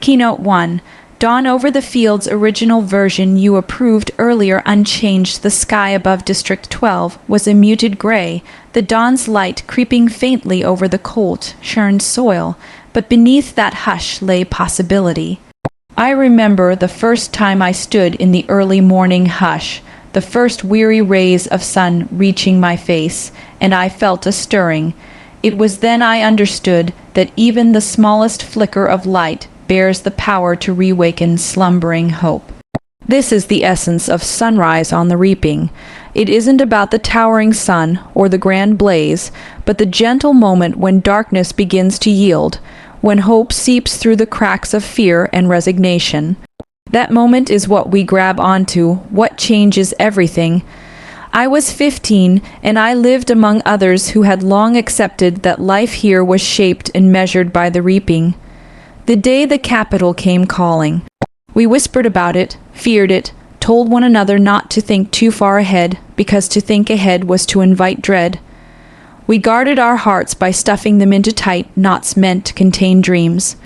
Keynote 1. Dawn over the Fields original version you approved earlier unchanged. The sky above District 12 was a muted gray, the dawn's light creeping faintly over the cold, churned soil, but beneath that hush lay possibility. I remember the first time I stood in the early morning hush, the first weary rays of sun reaching my face, and I felt a stirring. It was then I understood that even the smallest flicker of light bears the power to reawaken slumbering hope. This is the essence of sunrise on the reaping. It isn't about the towering sun or the grand blaze, but the gentle moment when darkness begins to yield, when hope seeps through the cracks of fear and resignation. That moment is what we grab onto, what changes everything. I was 15, and I lived among others who had long accepted that life here was shaped and measured by the reaping. The day the capital came calling, we whispered about it, feared it, told one another not to think too far ahead, because to think ahead was to invite dread. We guarded our hearts by stuffing them into tight knots meant to contain dreams.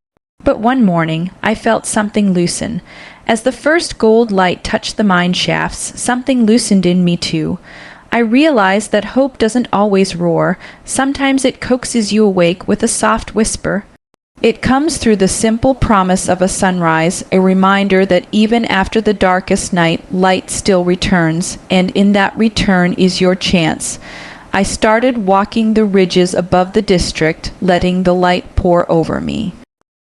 But one morning, I felt something loosen. As the first gold light touched the mine shafts, something loosened in me too. I realized that hope doesn't always roar. Sometimes it coaxes you awake with a soft whisper. It comes through the simple promise of a sunrise, a reminder that even after the darkest night, light still returns, and in that return is your chance. I started walking the ridges above the district, letting the light pour over me.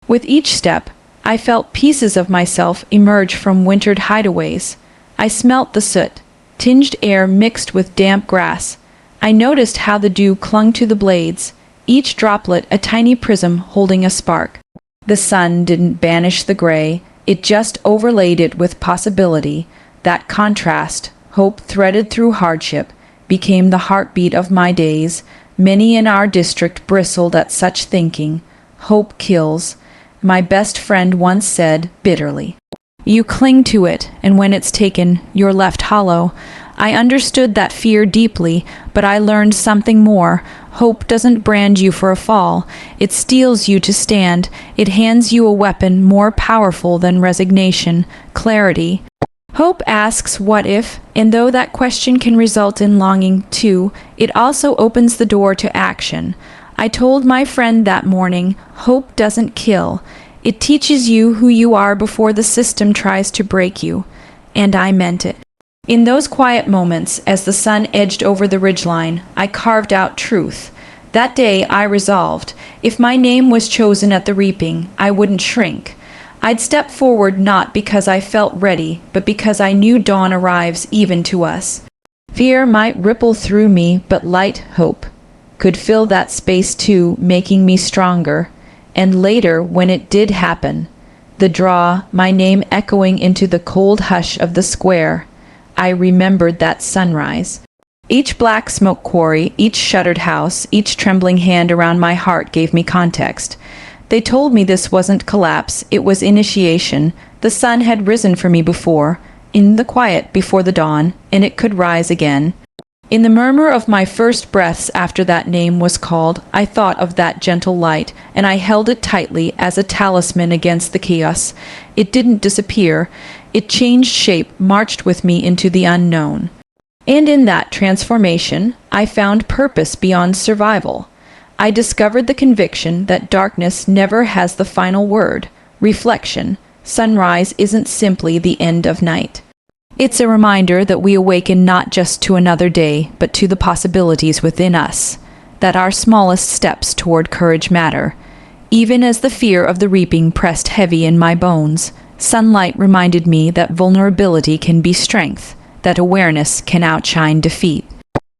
With each step, I felt pieces of myself emerge from wintered hideaways. I smelt the soot, tinged air mixed with damp grass. I noticed how the dew clung to the blades, each droplet a tiny prism holding a spark. The sun didn't banish the gray, it just overlaid it with possibility. That contrast, hope threaded through hardship, became the heartbeat of my days. Many in our district bristled at such thinking. Hope kills. My best friend once said bitterly. You cling to it, and when it's taken, you're left hollow. I understood that fear deeply, but I learned something more. Hope doesn't brand you for a fall. It steels you to stand. It hands you a weapon more powerful than resignation, clarity. Hope asks what if, and though that question can result in longing too, it also opens the door to action. I told my friend that morning, hope doesn't kill. It teaches you who you are before the system tries to break you. And I meant it. In those quiet moments, as the sun edged over the ridgeline, I carved out truth. That day I resolved, if my name was chosen at the reaping, I wouldn't shrink. I'd step forward not because I felt ready, but because I knew dawn arrives even to us. Fear might ripple through me, but light, hope, could fill that space too, making me stronger. And later, when it did happen, the draw, my name echoing into the cold hush of the square, I remembered that sunrise. Each black smoke quarry, each shuttered house, each trembling hand around my heart gave me context. They told me this wasn't collapse, it was initiation. The sun had risen for me before, in the quiet before the dawn, and it could rise again. In the murmur of my first breaths after that name was called, I thought of that gentle light, and I held it tightly as a talisman against the chaos. It didn't disappear. It changed shape, marched with me into the unknown. And in that transformation, I found purpose beyond survival. I discovered the conviction that darkness never has the final word. Reflection. Sunrise isn't simply the end of night. It's a reminder that we awaken not just to another day, but to the possibilities within us, that our smallest steps toward courage matter. Even as the fear of the reaping pressed heavy in my bones, sunlight reminded me that vulnerability can be strength, that awareness can outshine defeat.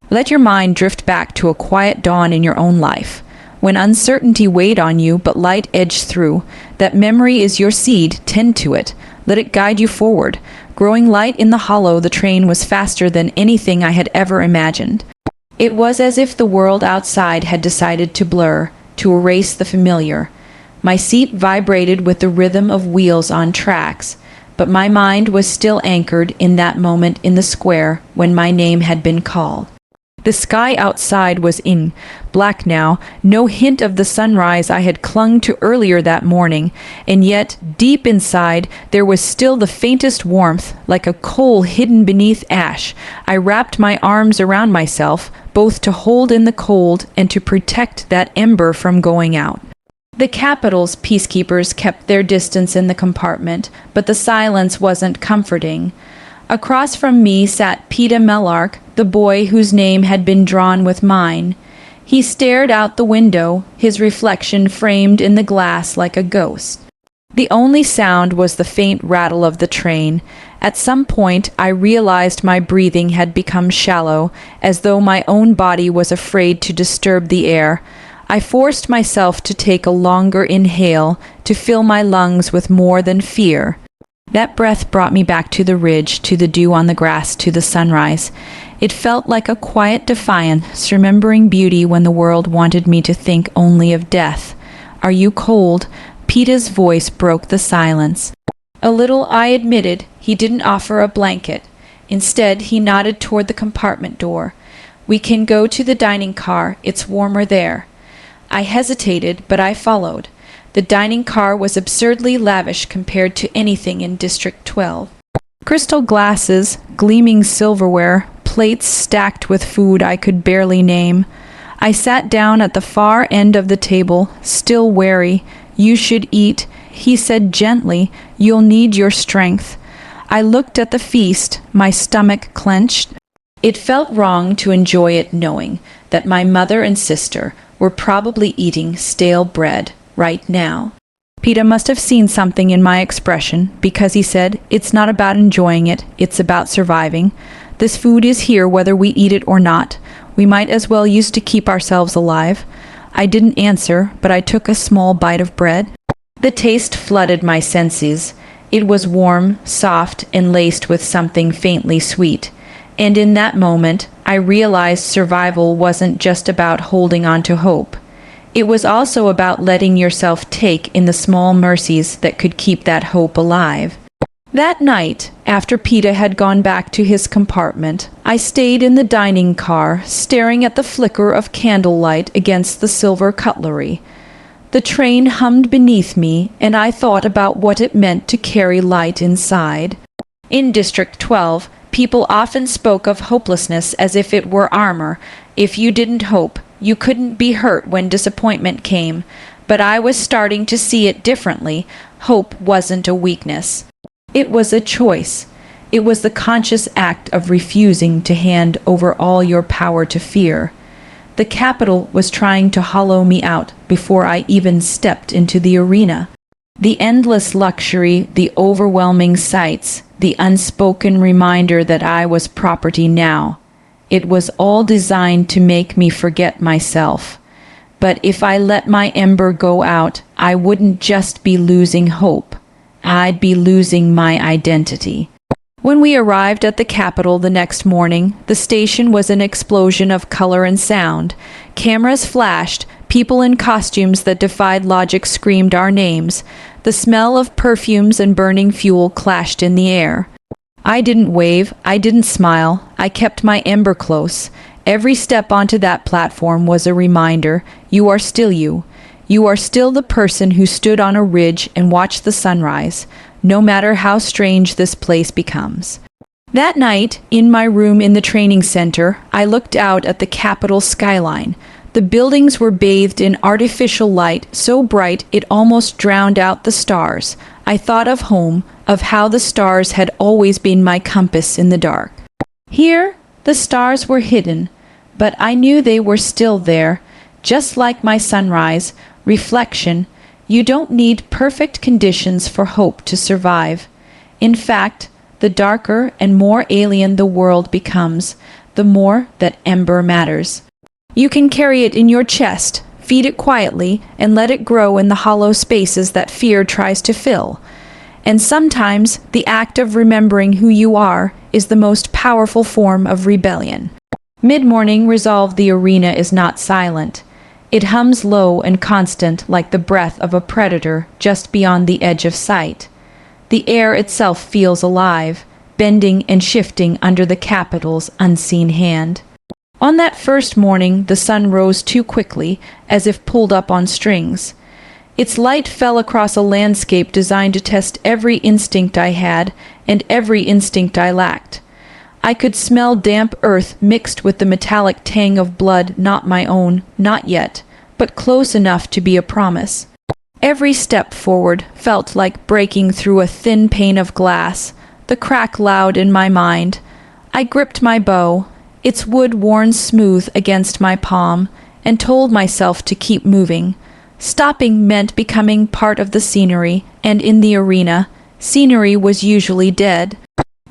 Let your mind drift back to a quiet dawn in your own life, when uncertainty weighed on you but light edged through. That memory is your seed, tend to it, let it guide you forward. Growing light in the hollow, the train was faster than anything I had ever imagined. It was as if the world outside had decided to blur, to erase the familiar. My seat vibrated with the rhythm of wheels on tracks, but my mind was still anchored in that moment in the square when my name had been called. The sky outside was in black now, no hint of the sunrise I had clung to earlier that morning, and yet, deep inside, there was still the faintest warmth, like a coal hidden beneath ash. I wrapped my arms around myself, both to hold in the cold and to protect that ember from going out. The Capitol's peacekeepers kept their distance in the compartment, but the silence wasn't comforting. Across from me sat Peter Mellark, the boy whose name had been drawn with mine. He stared out the window, his reflection framed in the glass like a ghost. The only sound was the faint rattle of the train. At some point I realized my breathing had become shallow, as though my own body was afraid to disturb the air. I forced myself to take a longer inhale, to fill my lungs with more than fear. That breath brought me back to the ridge, to the dew on the grass, to the sunrise. It felt like a quiet defiance, remembering beauty when the world wanted me to think only of death. "Are you cold?" Peter's voice broke the silence. A little, I admitted. He didn't offer a blanket. Instead, he nodded toward the compartment door. "We can go to the dining car. It's warmer there." I hesitated, but I followed. The dining car was absurdly lavish compared to anything in District 12. Crystal glasses, gleaming silverware, plates stacked with food I could barely name. I sat down at the far end of the table, still wary. "You should eat," he said gently. "You'll need your strength." I looked at the feast, my stomach clenched. It felt wrong to enjoy it knowing that my mother and sister were probably eating stale bread right now. Peter must have seen something in my expression, because he said, "It's not about enjoying it, it's about surviving. This food is here whether we eat it or not. We might as well use to keep ourselves alive." I didn't answer, but I took a small bite of bread. The taste flooded my senses. It was warm, soft, and laced with something faintly sweet. And in that moment, I realized survival wasn't just about holding on to hope. It was also about letting yourself take in the small mercies that could keep that hope alive. That night, after Peter had gone back to his compartment, I stayed in the dining car, staring at the flicker of candlelight against the silver cutlery. The train hummed beneath me, and I thought about what it meant to carry light inside. In District 12, people often spoke of hopelessness as if it were armor. If you didn't hope, you couldn't be hurt when disappointment came. But I was starting to see it differently. Hope wasn't a weakness. It was a choice. It was the conscious act of refusing to hand over all your power to fear. The Capitol was trying to hollow me out before I even stepped into the arena. The endless luxury, the overwhelming sights, the unspoken reminder that I was property now. It was all designed to make me forget myself. But if I let my ember go out, I wouldn't just be losing hope. I'd be losing my identity. When we arrived at the Capitol the next morning, the station was an explosion of color and sound. Cameras flashed, people in costumes that defied logic screamed our names. The smell of perfumes and burning fuel clashed in the air. I didn't wave, I didn't smile, I kept my ember close. Every step onto that platform was a reminder, you are still you. You are still the person who stood on a ridge and watched the sunrise, no matter how strange this place becomes. That night, in my room in the training center, I looked out at the Capitol skyline. The buildings were bathed in artificial light so bright it almost drowned out the stars. I thought of home, of how the stars had always been my compass in the dark. Here, the stars were hidden, but I knew they were still there, just like my sunrise, reflection. You don't need perfect conditions for hope to survive. In fact, the darker and more alien the world becomes, the more that ember matters. You can carry it in your chest, feed it quietly, and let it grow in the hollow spaces that fear tries to fill. And sometimes the act of remembering who you are is the most powerful form of rebellion. Mid-morning resolved the arena is not silent. It hums low and constant like the breath of a predator just beyond the edge of sight. The air itself feels alive, bending and shifting under the Capitol's unseen hand. On that first morning, the sun rose too quickly, as if pulled up on strings. Its light fell across a landscape designed to test every instinct I had and every instinct I lacked. I could smell damp earth mixed with the metallic tang of blood not my own, not yet, but close enough to be a promise. Every step forward felt like breaking through a thin pane of glass, the crack loud in my mind. I gripped my bow, its wood worn smooth against my palm, and told myself to keep moving. Stopping meant becoming part of the scenery, and in the arena, scenery was usually dead.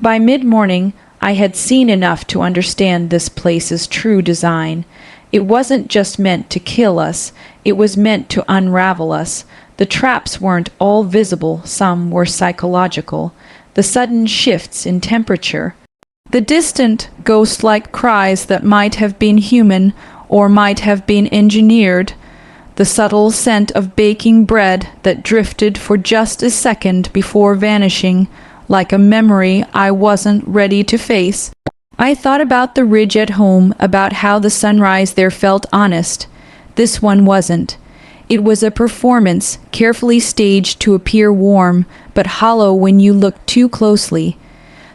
By mid-morning, I had seen enough to understand this place's true design. It wasn't just meant to kill us, it was meant to unravel us. The traps weren't all visible, some were psychological. The sudden shifts in temperature, the distant, ghost-like cries that might have been human or might have been engineered, the subtle scent of baking bread that drifted for just a second before vanishing, like a memory I wasn't ready to face. I thought about the ridge at home, about how the sunrise there felt honest. This one wasn't. It was a performance, carefully staged to appear warm, but hollow when you looked too closely.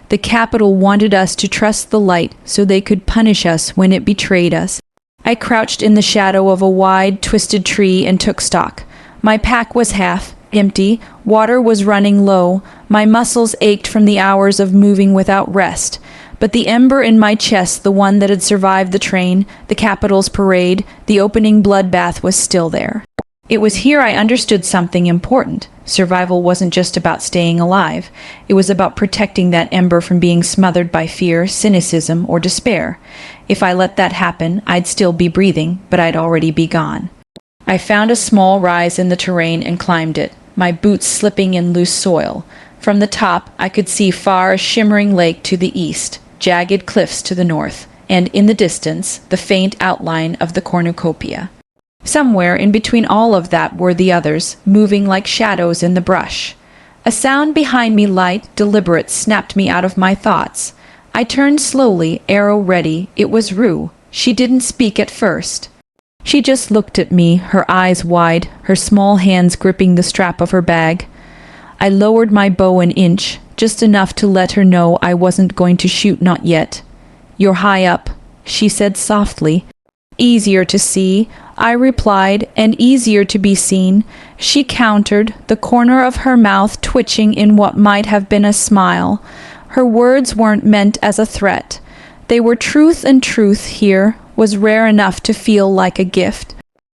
The Capitol wanted us to trust the light so they could punish us when it betrayed us. I crouched in the shadow of a wide, twisted tree and took stock. My pack was half empty, water was running low, my muscles ached from the hours of moving without rest. But the ember in my chest, the one that had survived the train, the Capitol's parade, the opening bloodbath, was still there. It was here I understood something important. Survival wasn't just about staying alive. It was about protecting that ember from being smothered by fear, cynicism, or despair. If I let that happen, I'd still be breathing, but I'd already be gone. I found a small rise in the terrain and climbed it, my boots slipping in loose soil. From the top, I could see far a shimmering lake to the east, jagged cliffs to the north, and in the distance, the faint outline of the cornucopia. Somewhere in between all of that were the others, moving like shadows in the brush. A sound behind me, light, deliberate, snapped me out of my thoughts. I turned slowly, arrow ready. It was Rue. She didn't speak at first. She just looked at me, her eyes wide, her small hands gripping the strap of her bag. I lowered my bow an inch, just enough to let her know I wasn't going to shoot, not yet. "You're high up," she said softly. "Easier to see," I replied, "and easier to be seen." She countered, the corner of her mouth twitching in what might have been a smile. Her words weren't meant as a threat. They were truth, and truth here was rare enough to feel like a gift.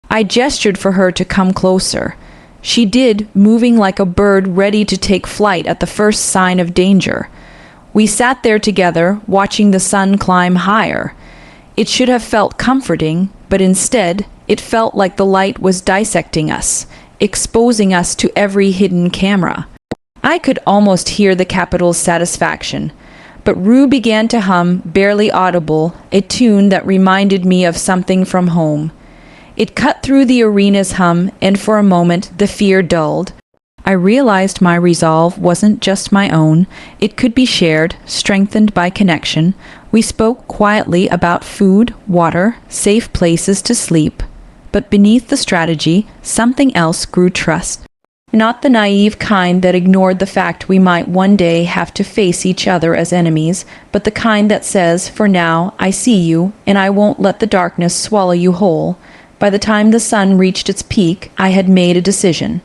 I gestured for her to come closer. She did, moving like a bird ready to take flight at the first sign of danger. We sat there together, watching the sun climb higher. It should have felt comforting, but instead, it felt like the light was dissecting us, exposing us to every hidden camera. I could almost hear the Capitol's satisfaction. But Rue began to hum, barely audible, a tune that reminded me of something from home. It cut through the arena's hum, and for a moment the fear dulled. I realized my resolve wasn't just my own. It could be shared, strengthened by connection. We spoke quietly about food, water, safe places to sleep. But beneath the strategy, something else grew: trust. Not the naive kind that ignored the fact we might one day have to face each other as enemies, but the kind that says, "For now, I see you, and I won't let the darkness swallow you whole." By the time the sun reached its peak, I had made a decision.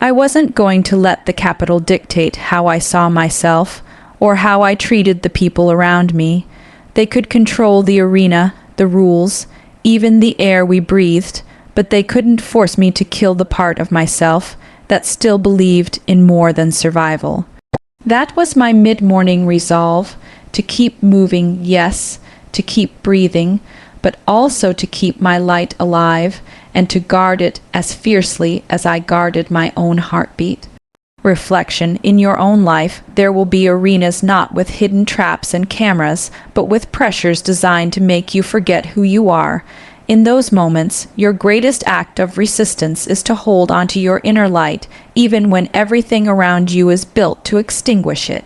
I wasn't going to let the Capitol dictate how I saw myself, or how I treated the people around me. They could control the arena, the rules, even the air we breathed, but they couldn't force me to kill the part of myself that still believed in more than survival. That was my mid-morning resolve, to keep moving, yes, to keep breathing, but also to keep my light alive and to guard it as fiercely as I guarded my own heartbeat. Reflection: in your own life, there will be arenas not with hidden traps and cameras, but with pressures designed to make you forget who you are. In those moments, your greatest act of resistance is to hold onto your inner light, even when everything around you is built to extinguish it.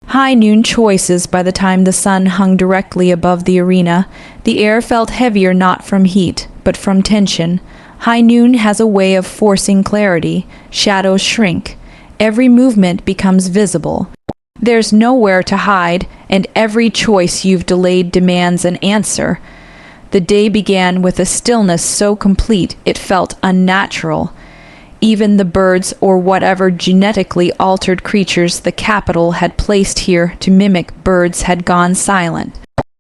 High noon choices by the time the sun hung directly above the arena. The air felt heavier not from heat, but from tension. High noon has a way of forcing clarity. Shadows shrink. Every movement becomes visible. There's nowhere to hide, and every choice you've delayed demands an answer. The day began with a stillness so complete it felt unnatural. Even the birds or whatever genetically altered creatures the capital had placed here to mimic birds had gone silent.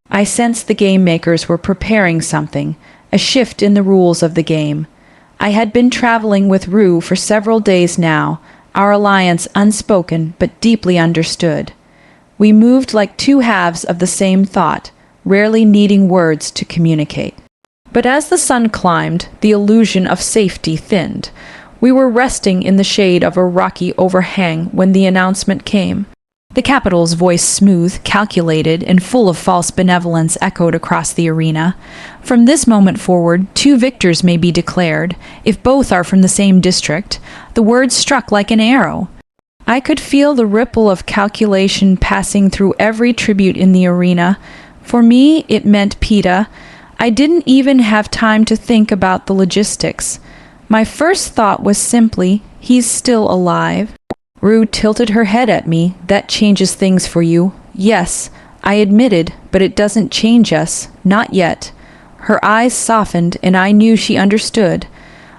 I sensed the game makers were preparing something, a shift in the rules of the game. I had been traveling with Rue for several days now, our alliance unspoken but deeply understood. We moved like two halves of the same thought, rarely needing words to communicate. But as the sun climbed, the illusion of safety thinned. We were resting in the shade of a rocky overhang when the announcement came. The capital's voice, smooth, calculated, and full of false benevolence, echoed across the arena. From this moment forward, 2 victors may be declared, if both are from the same district. The words struck like an arrow. I could feel the ripple of calculation passing through every tribute in the arena. For me, it meant PETA. I didn't even have time to think about the logistics. My first thought was simply, he's still alive. Rue tilted her head at me. That changes things for you. Yes, I admitted, but it doesn't change us. Not yet. Her eyes softened, and I knew she understood.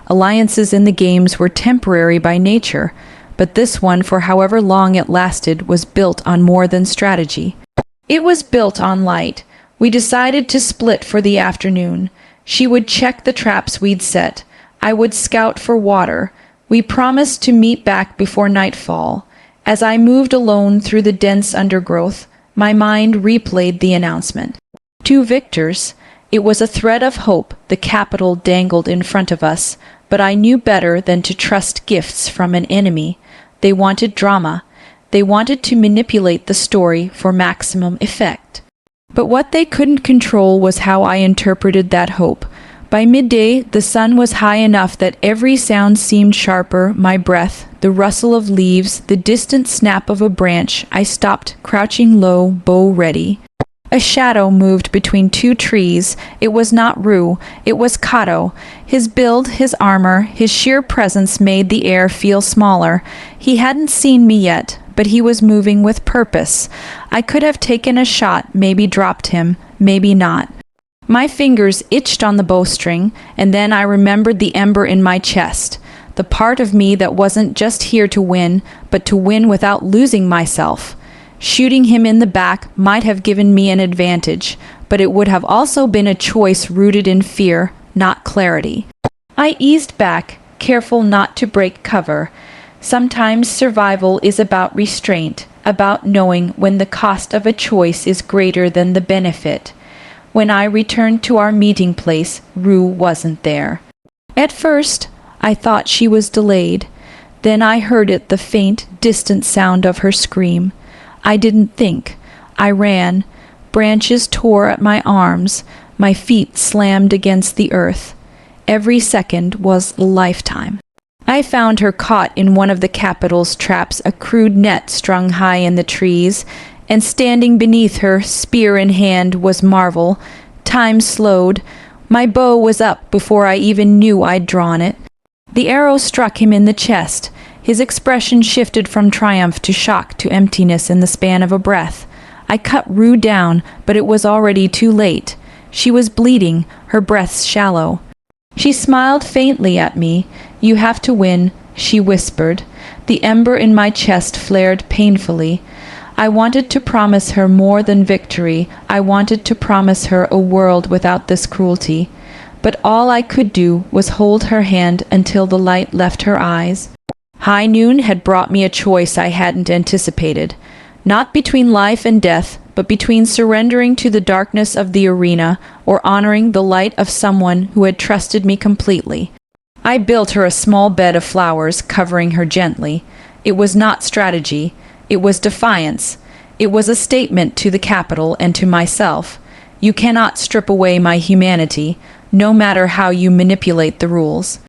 Alliances in the games were temporary by nature, but this one, for however long it lasted, was built on more than strategy. It was built on light. We decided to split for the afternoon. She would check the traps we'd set. I would scout for water. We promised to meet back before nightfall. As I moved alone through the dense undergrowth, my mind replayed the announcement. 2 victors. It was a thread of hope the capital dangled in front of us, but I knew better than to trust gifts from an enemy. They wanted drama. They wanted to manipulate the story for maximum effect. But what they couldn't control was how I interpreted that hope. By midday, the sun was high enough that every sound seemed sharper, my breath, the rustle of leaves, the distant snap of a branch. I stopped, crouching low, bow ready. A shadow moved between 2 trees. It was not Rue, it was Kato. His build, his armor, his sheer presence made the air feel smaller. He hadn't seen me yet, but he was moving with purpose. I could have taken a shot, maybe dropped him, maybe not. My fingers itched on the bowstring, and then I remembered the ember in my chest, the part of me that wasn't just here to win, but to win without losing myself. Shooting him in the back might have given me an advantage, but it would have also been a choice rooted in fear, not clarity. I eased back, careful not to break cover. Sometimes survival is about restraint, about knowing when the cost of a choice is greater than the benefit. When I returned to our meeting place, Rue wasn't there. At first, I thought she was delayed. Then I heard it, the faint, distant sound of her scream. I didn't think. I ran. Branches tore at my arms. My feet slammed against the earth. Every second was a lifetime. I found her caught in one of the capital's traps, a crude net strung high in the trees, and standing beneath her, spear in hand, was Marvel. Time slowed. My bow was up before I even knew I'd drawn it. The arrow struck him in the chest. His expression shifted from triumph to shock to emptiness in the span of a breath. I cut Rue down, but it was already too late. She was bleeding, her breaths shallow. She smiled faintly at me. "You have to win," she whispered. The ember in my chest flared painfully. I wanted to promise her more than victory. I wanted to promise her a world without this cruelty. But all I could do was hold her hand until the light left her eyes. High noon had brought me a choice I hadn't anticipated. Not between life and death, but between surrendering to the darkness of the arena or honoring the light of someone who had trusted me completely. I built her a small bed of flowers, covering her gently. It was not strategy. It was defiance. It was a statement to the capital and to myself. You cannot strip away my humanity, no matter how you manipulate the rules.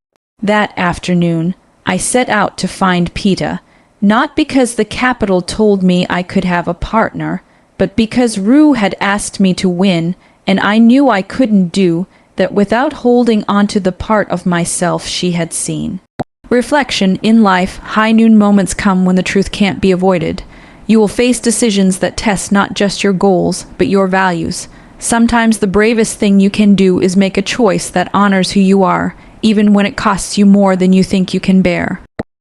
That afternoon, I set out to find PETA. Not because the Capitol told me I could have a partner, but because Rue had asked me to win, and I knew I couldn't do that without holding onto the part of myself she had seen. Reflection: in life, high noon moments come when the truth can't be avoided. You will face decisions that test not just your goals, but your values. Sometimes the bravest thing you can do is make a choice that honors who you are, even when it costs you more than you think you can bear.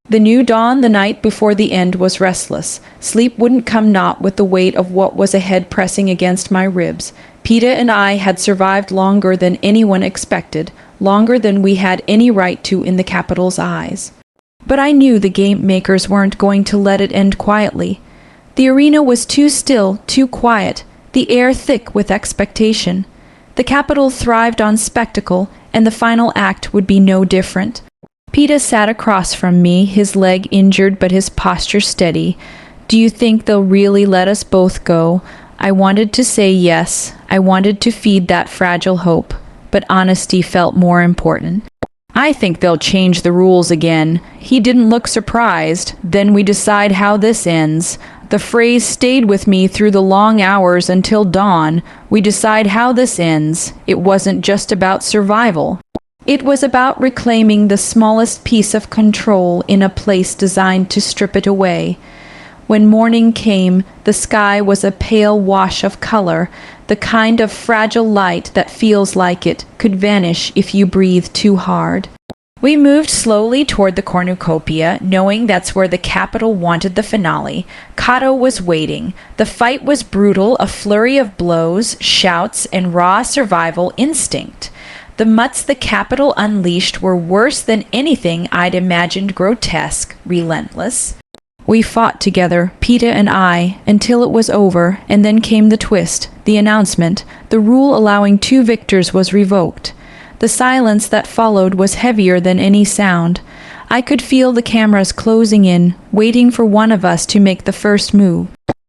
The new dawn the night before the end was restless. Sleep wouldn't come, not with the weight of what was ahead pressing against my ribs. Peta and I had survived longer than anyone expected, longer than we had any right to in the Capitol's eyes. But I knew the game makers weren't going to let it end quietly. The arena was too still, too quiet, the air thick with expectation. The Capitol thrived on spectacle, and the final act would be no different. Peta sat across from me, his leg injured but his posture steady. "Do you think they'll really let us both go?" I wanted to say yes. I wanted to feed that fragile hope, but honesty felt more important. "I think they'll change the rules again." He didn't look surprised. "Then we decide how this ends." The phrase stayed with me through the long hours until dawn. We decide how this ends. It wasn't just about survival. It was about reclaiming the smallest piece of control in a place designed to strip it away. When morning came, the sky was a pale wash of color, the kind of fragile light that feels like it could vanish if you breathe too hard. We moved slowly toward the cornucopia, knowing that's where the Capitol wanted the finale. Kato was waiting. The fight was brutal, a flurry of blows, shouts, and raw survival instinct. The mutts the Capitol unleashed were worse than anything I'd imagined, grotesque, relentless. We fought together, Peta and I, until it was over, and then came the twist, the announcement. The rule allowing 2 victors was revoked. The silence that followed was heavier than any sound. I could feel the cameras closing in, waiting for one of us to make the first move.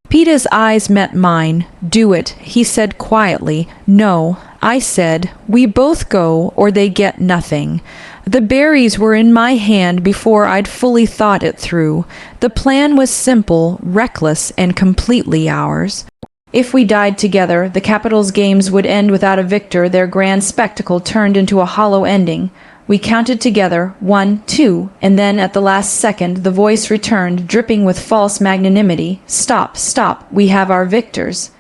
Peta's eyes met mine. "Do it," he said quietly. "No," I said. "We both go, or they get nothing." The berries were in my hand before I'd fully thought it through. The plan was simple, reckless, and completely ours. If we died together, the Capitol's games would end without a victor, their grand spectacle turned into a hollow ending. We counted together, 1, 2, and then at the last second the voice returned, dripping with false magnanimity. "Stop, stop, we have our victors."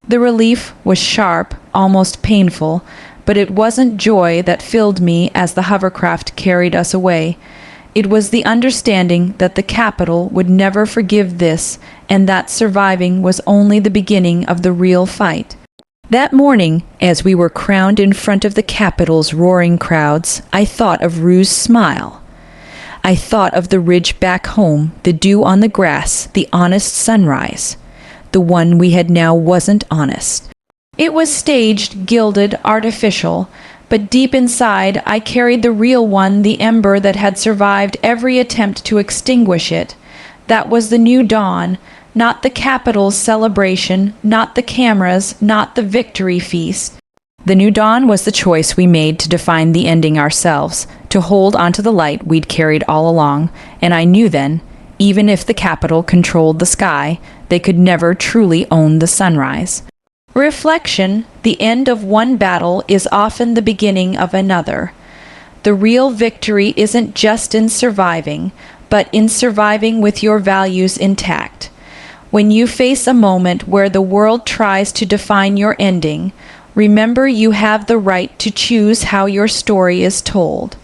The relief was sharp, almost painful, but it wasn't joy that filled me as the hovercraft carried us away. It was the understanding that the Capitol would never forgive this, and that surviving was only the beginning of the real fight. That morning, as we were crowned in front of the Capitol's roaring crowds, I thought of Rue's smile. I thought of the ridge back home, the dew on the grass, the honest sunrise. The one we had now wasn't honest. It was staged, gilded, artificial, but deep inside I carried the real one, the ember that had survived every attempt to extinguish it. That was the new dawn, not the Capitol's celebration, not the cameras, not the victory feast. The new dawn was the choice we made to define the ending ourselves, to hold onto the light we'd carried all along, and I knew then, even if the Capitol controlled the sky, they could never truly own the sunrise. Reflection: the end of one battle is often the beginning of another. The real victory isn't just in surviving, but in surviving with your values intact. When you face a moment where the world tries to define your ending, remember you have the right to choose how your story is told.